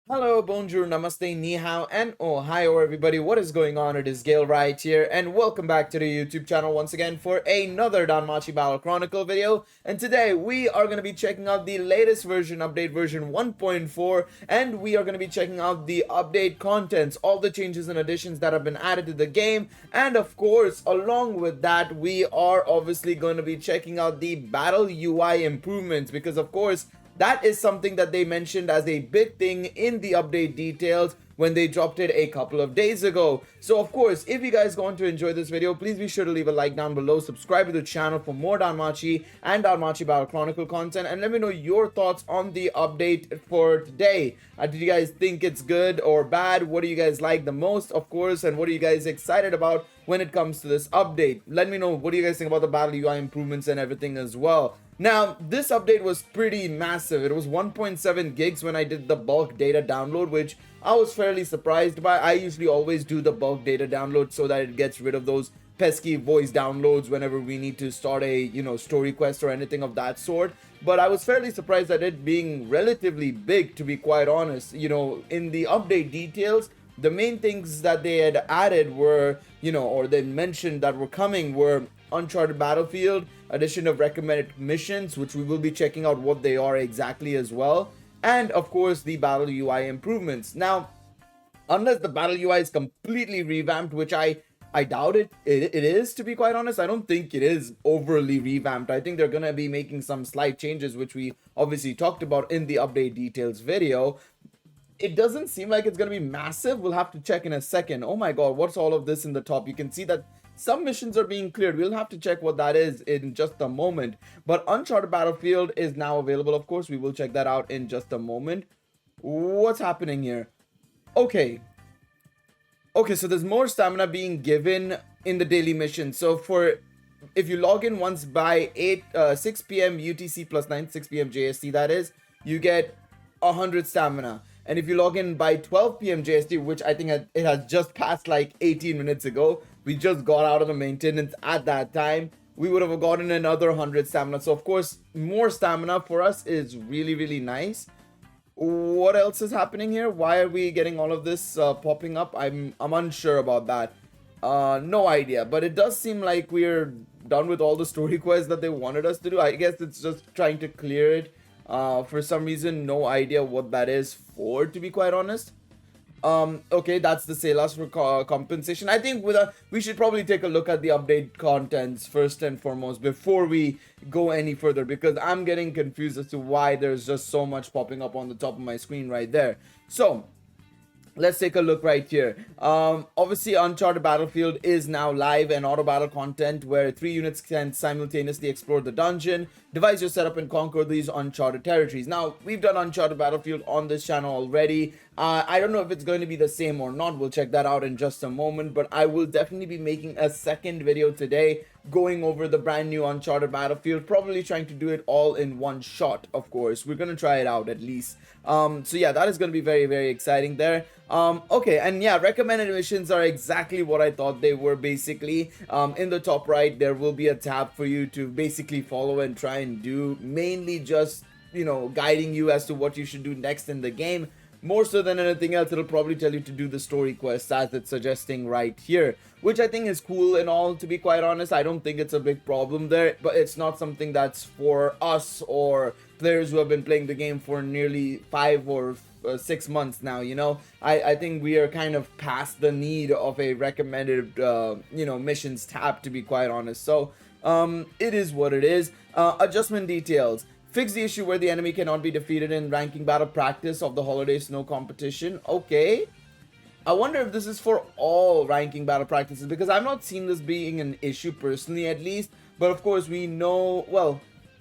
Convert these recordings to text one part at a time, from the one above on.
Hello, bonjour, namaste, ni hao, and ohio everybody. What is going on? It is Galeriot here, and welcome back to the YouTube channel once again for another Danmachi Battle Chronicle video. And today we are going to be checking out the latest version, update version 1.4, and we are going to be checking out the update contents, all the changes and additions that have been added to the game. And of course, along with that, we are obviously going to be checking out the battle UI improvements, because of course, that is something that they mentioned as a big thing in the update details when they dropped it a couple of days ago. So of course, if you guys want to enjoy this video, please be sure to leave a like down below, subscribe to the channel for more Danmachi and Danmachi Battle Chronicle content, and let me know your thoughts on the update for today. Did you guys think it's good or bad? What do you guys like the most, of course, and what are you guys excited about when it comes to this update? Let me know, what do you guys think about the battle UI improvements and everything as well. Now, this update was pretty massive. It was 1.7 gigs when I did the bulk data download, which I was fairly surprised by. I usually always do the bulk data download so that it gets rid of those pesky voice downloads whenever we need to start a, story quest or anything of that sort. But I was fairly surprised at it being relatively big, to be quite honest. In the update details, the main things that they had added were, or they mentioned that were coming were Uncharted Battlefield, addition of recommended missions, which we will be checking out what they are exactly as well, and of course the battle UI improvements. Now, unless the battle UI is completely revamped, which I doubt it is, to be quite honest. I don't think it is overly revamped. I think they're gonna be making some slight changes, which we obviously talked about in the update details video. It doesn't seem like it's gonna be massive. We'll have to check in a second. Oh my god, what's all of this in the top? You can see that some missions are being cleared. We'll have to check what that is in just a moment. But Uncharted Battlefield is now available. Of course, we will check that out in just a moment. What's happening here? Okay, so there's more stamina being given in the daily mission. So if you log in once by 6 p.m. UTC plus 6 p.m. JST, that is, you get 100 stamina. And if you log in by 12 p.m. JST, which I think it has just passed like 18 minutes ago, we just got out of the maintenance at that time, we would have gotten another 100 stamina. So of course, more stamina for us is really, really nice. What else is happening here? Why are we getting all of this popping up? I'm unsure about that. No idea, but it does seem like we're done with all the story quests that they wanted us to do. I guess it's just trying to clear it. For some reason, no idea what that is for, to be quite honest. Okay, that's the sales for compensation. I think we should probably take a look at the update contents first and foremost before we go any further, because I'm getting confused as to why there's just so much popping up on the top of my screen right there. So let's take a look right here. Obviously, Uncharted Battlefield is now live, and auto battle content where 3 units can simultaneously explore the dungeon, devise your setup, and conquer these uncharted territories. Now, we've done Uncharted Battlefield on this channel already. I don't know if it's going to be the same or not. We'll check that out in just a moment, but I will definitely be making a second video today going over the brand new Uncharted Battlefield, probably trying to do it all in one shot. Of course, we're gonna try it out at least. So yeah, that is gonna be very, very exciting there. Okay, and yeah, recommended missions are exactly what I thought they were. Basically, in the top right there will be a tab for you to basically follow and try and do, mainly just guiding you as to what you should do next in the game. More so than anything else, it'll probably tell you to do the story quests as it's suggesting right here, which I think is cool and all, to be quite honest. I don't think it's a big problem there, but it's not something that's for us or players who have been playing the game for nearly 5 or 6 months now. I think we are kind of past the need of a recommended missions tab, to be quite honest. So it is what it is. Adjustment details. Fix the issue where the enemy cannot be defeated in ranking battle practice of the holiday snow competition. Okay, I wonder if this is for all ranking battle practices, because I've not seen this being an issue personally, at least. But of course, we know, well,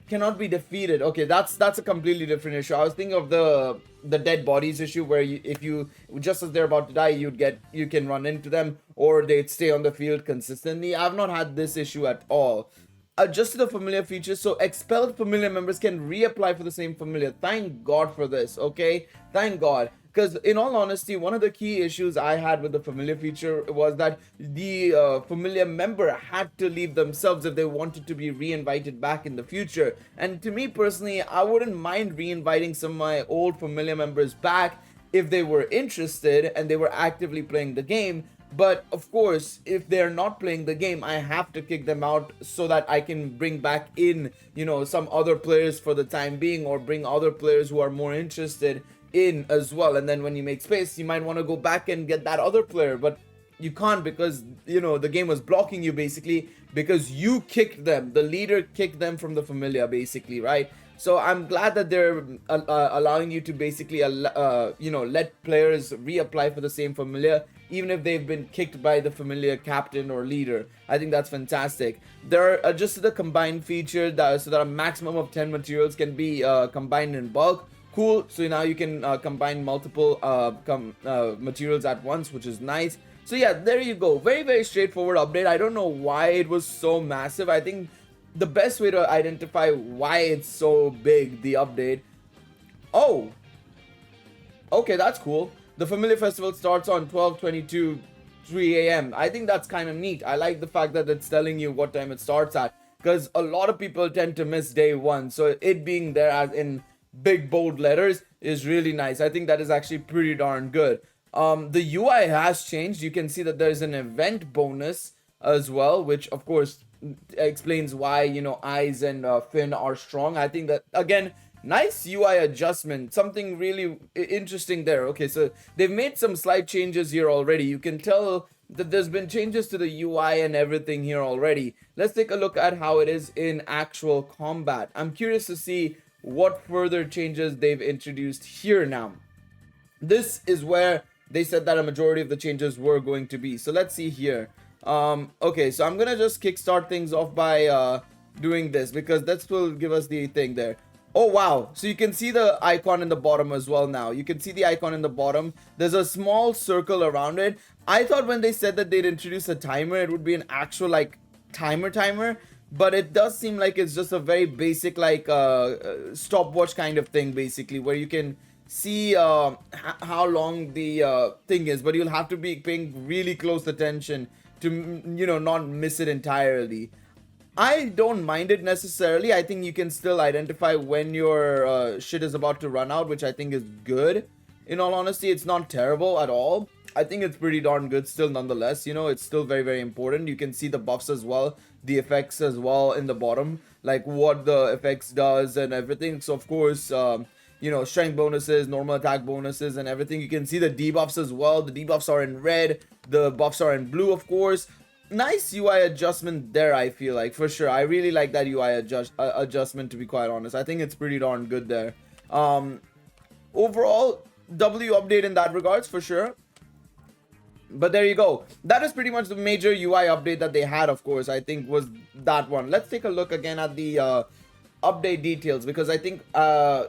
cannot be defeated. Okay, that's a completely different issue. I was thinking of the dead bodies issue, where if you just as they're about to die, you can run into them, or they'd stay on the field consistently. I've not had this issue at all. Adjusted the familiar features, so expelled familiar members can reapply for the same familiar. Thank God for this, okay? Thank God. Because in all honesty, one of the key issues I had with the familiar feature was that the familiar member had to leave themselves if they wanted to be re-invited back in the future. And to me personally, I wouldn't mind re-inviting some of my old familiar members back if they were interested and they were actively playing the game. But of course, if they're not playing the game, I have to kick them out so that I can bring back in, you know, some other players for the time being, or bring other players who are more interested in as well. And then when you make space, you might want to go back and get that other player, but you can't, because, you know, the game was blocking you basically because you kicked them. The leader kicked them from the familiar basically, right? So I'm glad that they're allowing you to basically you know, let players reapply for the same familiar even if they've been kicked by the familiar captain or leader. I think that's fantastic. There are adjusted the combined feature so that a maximum of 10 materials can be combined in bulk. Cool. So now you can combine multiple materials at once, which is nice. So yeah, there you go. Very straightforward update. I don't know why it was so massive. I think the best way to identify why it's so big, the update. Oh, okay, that's cool. The Familiar Festival starts on 12/22, 3 a.m. I think that's kind of neat. I like the fact that it's telling you what time it starts at, because a lot of people tend to miss day one. So it being there as in big bold letters is really nice. I think that is actually pretty darn good. The UI has changed. You can see that there's an event bonus as well, which of course explains why, you know, Eyes and Finn are strong. I think that, again, nice UI adjustment, something really interesting there. Okay, so they've made some slight changes here already. You can tell that there's been changes to the UI and everything here already. Let's take a look at how it is in actual combat. I'm curious to see what further changes they've introduced here now. This is where they said that a majority of the changes were going to be. So let's see here. Okay, so I'm gonna just kickstart things off by doing this, because that will give us the thing there. Oh wow, so you can see the icon in the bottom as well now. You can see the icon in the bottom. There's a small circle around it. I thought when they said that they'd introduce a timer, it would be an actual like timer, but it does seem like it's just a very basic like stopwatch kind of thing basically, where you can see how long the thing is, but you'll have to be paying really close attention to, you know, not miss it entirely. I don't mind it necessarily. I think you can still identify when your shit is about to run out, which I think is good. In all honesty, it's not terrible at all. I think it's pretty darn good still nonetheless. You know, it's still very important. You can see the buffs as well, the effects as well in the bottom, like what the effects does and everything. So of course, you know, strength bonuses, normal attack bonuses and everything. You can see the debuffs as well. The debuffs are in red, the buffs are in blue, of course. Nice UI adjustment there, I feel like, for sure. I really like that UI adjustment, to be quite honest. I think it's pretty darn good there. Overall, W update in that regards, for sure. But there you go. That is pretty much the major UI update that they had, of course, I think was that one. Let's take a look again at the update details, because I think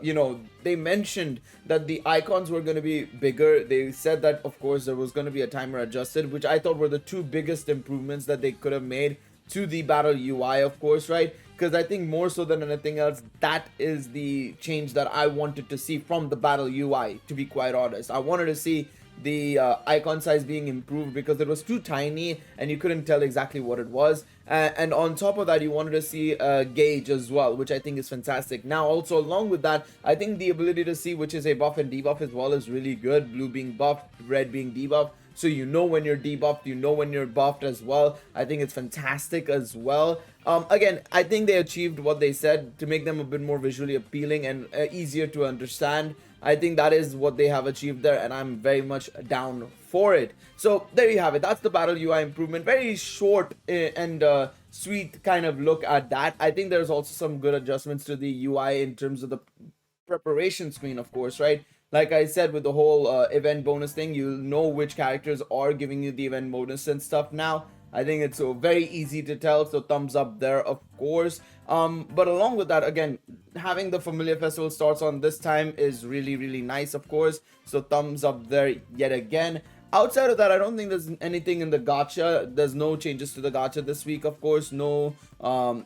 you know, they mentioned that the icons were going to be bigger. They said that of course there was going to be a timer adjusted, which I thought were the two biggest improvements that they could have made to the battle UI, of course, right? Because I think more so than anything else, that is the change that I wanted to see from the battle UI, to be quite honest. I wanted to see the icon size being improved, because it was too tiny and you couldn't tell exactly what it was, and on top of that you wanted to see a gauge as well, which I think is fantastic. Now also along with that, I think the ability to see which is a buff and debuff as well is really good. Blue being buffed, red being debuffed, so you know when you're debuffed, you know when you're buffed as well. I think it's fantastic as well. Again, I think they achieved what they said to make them a bit more visually appealing and easier to understand. I think that is what they have achieved there, and I'm very much down for it. So there you have it. That's the battle UI improvement. Very short and sweet kind of look at that. I think there's also some good adjustments to the UI in terms of the preparation screen, of course, right? Like I said, with the whole event bonus thing, you'll know which characters are giving you the event bonus and stuff now. I think it's very easy to tell, so thumbs up there, of course. But along with that, again, having the Familiar Festival starts on this time is really nice, of course. So thumbs up there yet again. Outside of that, I don't think there's anything in the gacha. There's no changes to the gacha this week, of course. No,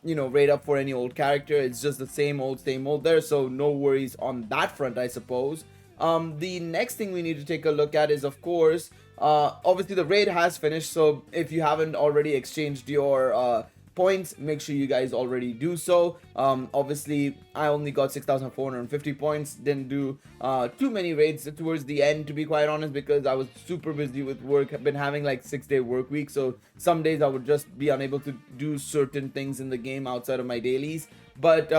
you know, rate up for any old character. It's just the same old there. So no worries on that front, I suppose. The next thing we need to take a look at is, of course, obviously the raid has finished. So if you haven't already exchanged your points, make sure you guys already do so. Obviously I only got 6,450 points, didn't do too many raids towards the end, to be quite honest, because I was super busy with work. I've been having like 6-day work week, so some days I would just be unable to do certain things in the game outside of my dailies. But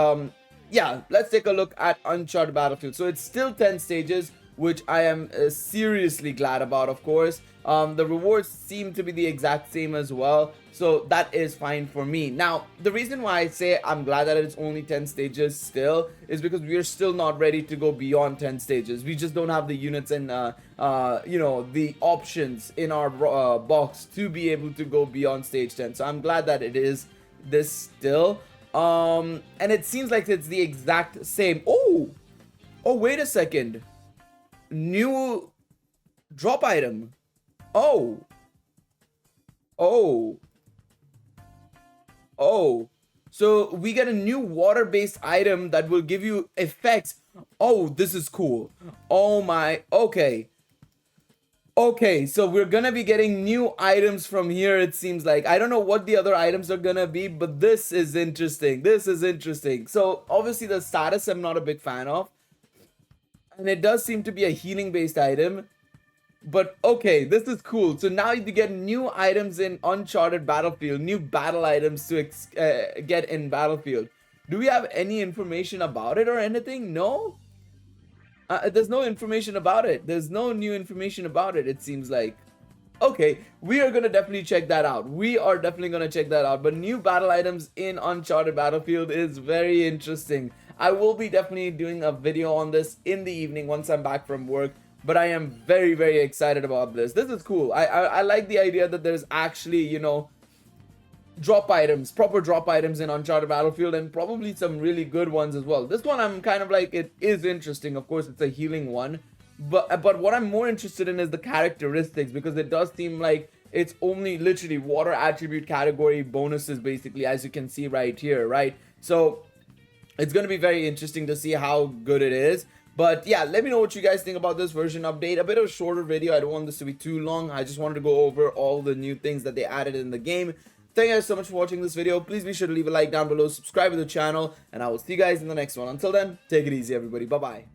yeah, let's take a look at Uncharted Battlefield. So it's still 10 stages, which I am seriously glad about, of course. The rewards seem to be the exact same as well, so that is fine for me. Now, the reason why I say I'm glad that it's only 10 stages still is because we are still not ready to go beyond 10 stages. We just don't have the units and you know, the options in our box to be able to go beyond stage 10. So I'm glad that it is this still. And it seems like it's the exact same. Oh, wait a second. New drop item. Oh, so we get a new water-based item that will give you effects. Oh, this is cool. Oh my, okay, so we're gonna be getting new items from here, it seems like. I don't know what the other items are gonna be, but this is interesting. So obviously the status I'm not a big fan of, and it does seem to be a healing based item, but okay, this is cool. So now you get new items in Uncharted Battlefield, new battle items to get in Battlefield. Do we have any information about it or anything? No, there's no information about it. There's no new information about it, it seems like. Okay, we are gonna definitely check that out. But new battle items in Uncharted Battlefield is very interesting. I will be definitely doing a video on this in the evening once I'm back from work, but I am very, very excited about this. This is cool. I like the idea that there's actually, you know, proper drop items in Uncharted Battlefield, and probably some really good ones as well. This one I'm kind of like, it is interesting. Of course, it's a healing one, but what I'm more interested in is the characteristics, because it does seem like it's only literally water attribute category bonuses, basically, as you can see right here, right? So it's going to be very interesting to see how good it is. But yeah, let me know what you guys think about this version update. A bit of a shorter video. I don't want this to be too long. I just wanted to go over all the new things that they added in the game. Thank you guys so much for watching this video. Please be sure to leave a like down below, subscribe to the channel, and I will see you guys in the next one. Until then, take it easy, everybody. Bye-bye.